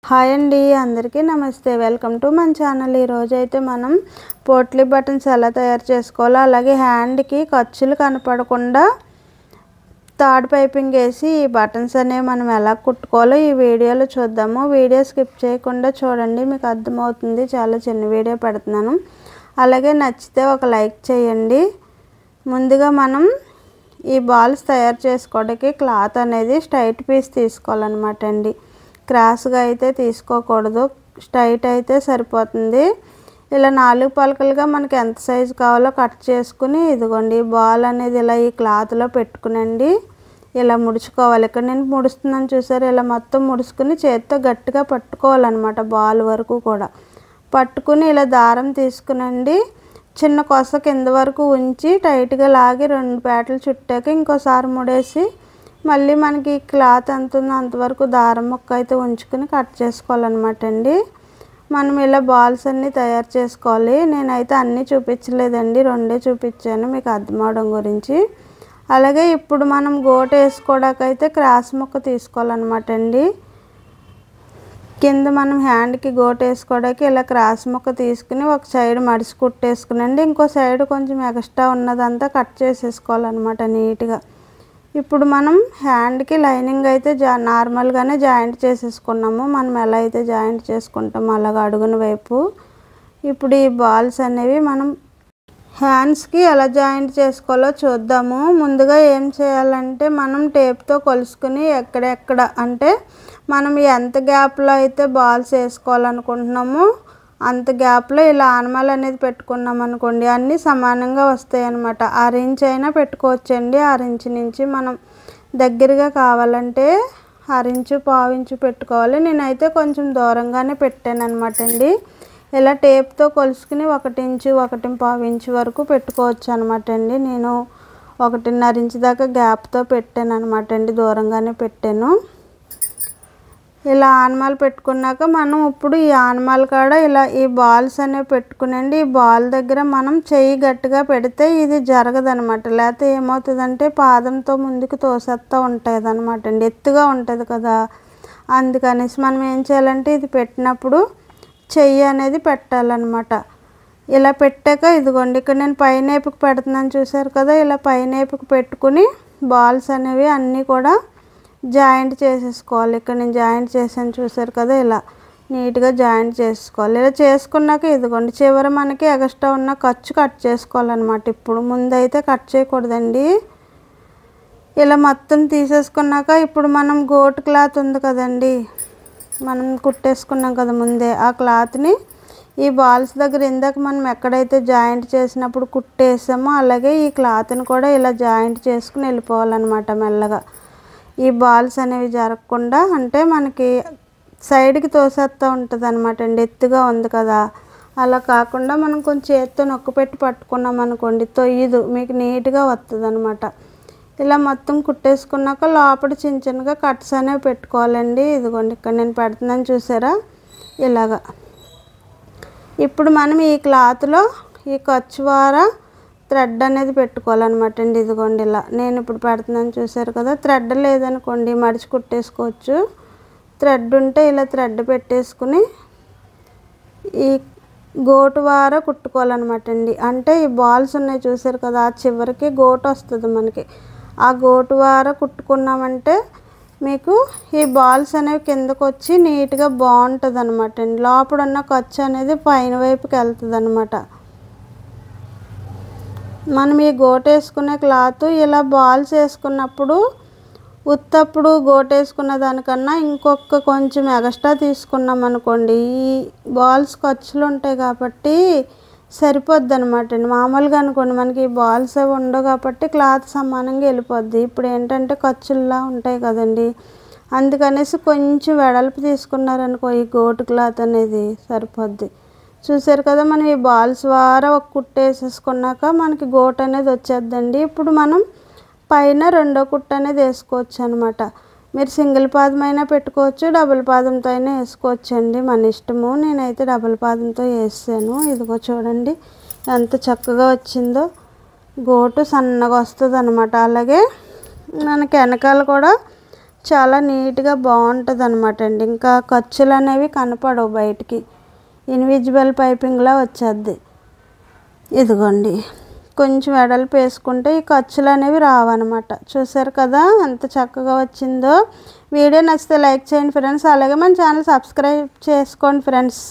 Hi అండి, అందరికీ నమస్తే. వెల్కమ్ టు మన ఛానల్. ఈరోజు అయితే మనం పోట్లీ బటన్స్ ఎలా తయారు చేసుకోవాలో, అలాగే హ్యాండ్కి ఖర్చులు కనపడకుండా థర్డ్ పైపింగ్ వేసి ఈ బటన్స్ అనేవి మనం ఎలా కుట్టుకోవాలో ఈ వీడియోలో చూద్దాము. వీడియో స్కిప్ చేయకుండా చూడండి, మీకు అర్థమవుతుంది. చాలా చిన్న వీడియో పెడుతున్నాను. అలాగే నచ్చితే ఒక లైక్ చేయండి. ముందుగా మనం ఈ బాల్స్ తయారు చేసుకోవడానికి క్లాత్ అనేది స్ట్రైట్ పీస్ తీసుకోవాలన్నమాట అండి. క్రాస్గా అయితే తీసుకోకూడదు, స్ట్రైట్ అయితే సరిపోతుంది. ఇలా 4 పలకలుగా మనకి ఎంత సైజు కావాలో కట్ చేసుకుని, ఇదిగోండి బాల్ అనేది ఇలా ఈ క్లాత్లో పెట్టుకునండి ఇలా ముడుచుకోవాలి. ఇక్కడ నేను ముడుస్తున్నాను చూసారు, ఇలా మొత్తం ముడుచుకుని చేతితో గట్టిగా పట్టుకోవాలన్నమాట. బాల్ వరకు కూడా పట్టుకుని ఇలా దారం తీసుకునండి, చిన్న కొస కింద వరకు ఉంచి టైట్గా లాగి 2 పేటలు చుట్టాక ఇంకోసారి ముడేసి మళ్ళీ మనకి క్లాత్ ఎంత ఉందో అంతవరకు దారం ముక్క అయితే ఉంచుకుని కట్ చేసుకోవాలన్నమాట అండి. మనం ఇలా బాల్స్ అన్నీ తయారు చేసుకోవాలి. నేనైతే అన్నీ చూపించలేదండి, 2 చూపించాను మీకు అర్థం అవడం గురించి. అలాగే ఇప్పుడు మనం గోట వేసుకోవడానికైతే క్రాస్ ముక్క తీసుకోవాలన్నమాట అండి. కింద మనం హ్యాండ్కి గోట వేసుకోవడానికి ఇలా క్రాస్ ముక్క తీసుకుని ఒక సైడ్ మడిసి కుట్టేసుకునండి, ఇంకో సైడ్ కొంచెం ఎక్స్ట్రా ఉన్నదంతా కట్ చేసేసుకోవాలన్నమాట నీట్గా. ఇప్పుడు మనం హ్యాండ్కి లైనింగ్ అయితే నార్మల్గానే జాయింట్ చేసేసుకున్నాము. మనం ఎలా అయితే జాయింట్ చేసుకుంటామో అలాగా అడుగున వైపు. ఇప్పుడు ఈ బాల్స్ అనేవి మనం హ్యాండ్స్కి ఎలా జాయింట్ చేసుకోవాలో చూద్దాము. ముందుగా ఏం చేయాలంటే మనం టేప్తో కొలుసుకుని ఎక్కడెక్కడ అంటే మనం ఎంత గ్యాప్లో అయితే బాల్స్ వేసుకోవాలనుకుంటున్నామో అంత గ్యాప్లో ఇలా ఆనమాలు అనేది పెట్టుకున్నాం అనుకోండి, అన్నీ సమానంగా వస్తాయి అన్నమాట. 6 ఇంచ్ అయినా పెట్టుకోవచ్చండి. 6 ఇంచ్ నుంచి మనం దగ్గరగా కావాలంటే 6 ఇంచు 1/4 ఇంచు పెట్టుకోవాలి. నేనైతే కొంచెం దూరంగానే పెట్టాను అనమాట అండి. ఇలా టేప్తో కొలుసుకుని 1 ఇంచు 1.5 ఇంచు వరకు పెట్టుకోవచ్చు అనమాట అండి. నేను 1.5 ఇంచు దాకా గ్యాప్తో పెట్టాను అనమాట అండి, దూరంగానే పెట్టాను. ఇలా ఆనమాలు పెట్టుకున్నాక మనం ఇప్పుడు ఈ ఆనమాల కాడ ఇలా ఈ బాల్స్ అనేవి పెట్టుకునండి. ఈ బాల్ దగ్గర మనం చెయ్యి గట్టిగా పెడితే ఇది జరగదనమాట. లేకపోతే ఏమవుతుందంటే పాదంతో ముందుకు తోసేస్తూ ఉంటుంది అనమాట అండి, ఎత్తుగా ఉంటుంది కదా. అందుకనేసి మనం ఏం చేయాలంటే ఇది పెట్టినప్పుడు చెయ్యి అనేది పెట్టాలన్నమాట. ఇలా పెట్టాక ఇదిగోండి ఇక్కడ నేను పైనేపుకు పెడుతున్నాను చూసారు కదా, ఇలా పైనేపుకు పెట్టుకుని బాల్స్ అనేవి అన్నీ కూడా జాయింట్ చేసేసుకోవాలి. ఇక్కడ నేను జాయింట్ చేసాను చూసారు కదా, ఇలా నీట్గా జాయింట్ చేసుకోవాలి. ఇలా చేసుకున్నాక ఇదిగోండి చివర మనకి ఎక్స్ట్రా ఉన్న ఖర్చు కట్ చేసుకోవాలన్నమాట. ఇప్పుడు ముందైతే కట్ చేయకూడదండి. ఇలా మొత్తం తీసేసుకున్నాక ఇప్పుడు మనం గోటు క్లాత్ ఉంది కదండి, మనం కుట్టేసుకున్నాం కదా ముందే, ఆ క్లాత్ని ఈ బాల్స్ దగ్గర ఇందాక మనం ఎక్కడైతే జాయింట్ చేసినప్పుడు కుట్టేసామో అలాగే ఈ క్లాత్ని కూడా ఇలా జాయింట్ చేసుకుని వెళ్ళిపోవాలన్నమాట మెల్లగా. ఈ బాల్స్ అనేవి జరగకుండా, అంటే మనకి సైడ్కి తోసేస్తూ ఉంటుంది అనమాట అండి, ఎత్తుగా ఉంది కదా. అలా కాకుండా మనం కొంచెం చేత్తో నొక్కిపెట్టి పట్టుకున్నాం అనుకోండి, తొయ్యదు, మీకు నీట్గా వస్తుంది అనమాట. ఇలా మొత్తం కుట్టేసుకున్నాక లోపల చిన్న చిన్నగా కట్స్ అనేవి పెట్టుకోవాలండి. ఇదిగోండి ఇక్కడ నేను పెడుతున్నాను చూసారా, ఇలాగా. ఇప్పుడు మనం ఈ క్లాత్లో ఈ ఖర్చు వారా థ్రెడ్ అనేది పెట్టుకోవాలన్నమాట అండి. ఇదిగోండి ఇలా నేను ఇప్పుడు పెడుతున్నాను చూసారు కదా. థ్రెడ్ లేదనుకోండి మడిచి కుట్టేసుకోవచ్చు. థ్రెడ్ ఉంటే ఇలా థ్రెడ్ పెట్టేసుకుని ఈ గోటు వార కుట్టుకోవాలన్నమాట అండి. అంటే ఈ బాల్స్ ఉన్నాయి చూసారు కదా, ఆ చివరికి గోటు వస్తుంది మనకి. ఆ గోటు వార కుట్టుకున్నామంటే మీకు ఈ బాల్స్ అనేవి కిందకు వచ్చి నీట్గా బాగుంటుంది అనమాట అండి. లోపల ఉన్న ఖర్చు అనేది పైన వైపుకి వెళ్తుంది అనమాట. మనం ఈ గోట వేసుకునే క్లాత్ ఇలా బాల్స్ వేసుకున్నప్పుడు ఉత్తప్పుడు గోట వేసుకున్న దానికన్నా ఇంకొక కొంచెం ఎక్స్ట్రా తీసుకున్నాం అనుకోండి, ఈ బాల్స్ ఖర్చులు ఉంటాయి కాబట్టి సరిపోద్ది అనమాట అండి. మామూలుగా అనుకోండి మనకి ఈ బాల్స్ అవి ఉండవు కాబట్టి క్లాత్ సమానంగా వెళ్ళిపోద్ది. ఇప్పుడు ఏంటంటే ఖర్చుల్లా ఉంటాయి కదండి, అందుకనేసి కొంచెం వెడల్పు తీసుకున్నారనుకో ఈ గోటు క్లాత్ అనేది సరిపోద్ది. చూసారు కదా, మనం ఈ బాల్స్ వారా ఒక కుట్టు వేసేసుకున్నాక మనకి గోటు అనేది వచ్చేద్దండి. ఇప్పుడు మనం పైన 2వ కుట్టు అనేది వేసుకోవచ్చు అనమాట. మీరు సింగిల్ పాదం అయినా పెట్టుకోవచ్చు, డబుల్ పాదంతో అయినా వేసుకోవచ్చు అండి, మన ఇష్టము. నేనైతే డబుల్ పాదంతో వేసాను. ఇదిగో చూడండి ఎంత చక్కగా వచ్చిందో, గోటు సన్నగా వస్తుంది అనమాట. అలాగే మనకి వెనకాల కూడా చాలా నీట్గా బాగుంటుంది అనమాట అండి. ఇంకా ఖర్చులు అనేవి కనపడవు బయటికి, ఇన్విజిబుల్ పైపింగ్లా వచ్చేద్ది. ఇదిగోండి కొంచెం వెడల్పు వేసుకుంటే ఈ ఖర్చులు అనేవి రావన్నమాట. చూసారు కదా ఎంత చక్కగా వచ్చిందో. వీడియో నచ్చితే లైక్ చేయండి ఫ్రెండ్స్, అలాగే మన ఛానల్ సబ్స్క్రైబ్ చేసుకోండి ఫ్రెండ్స్.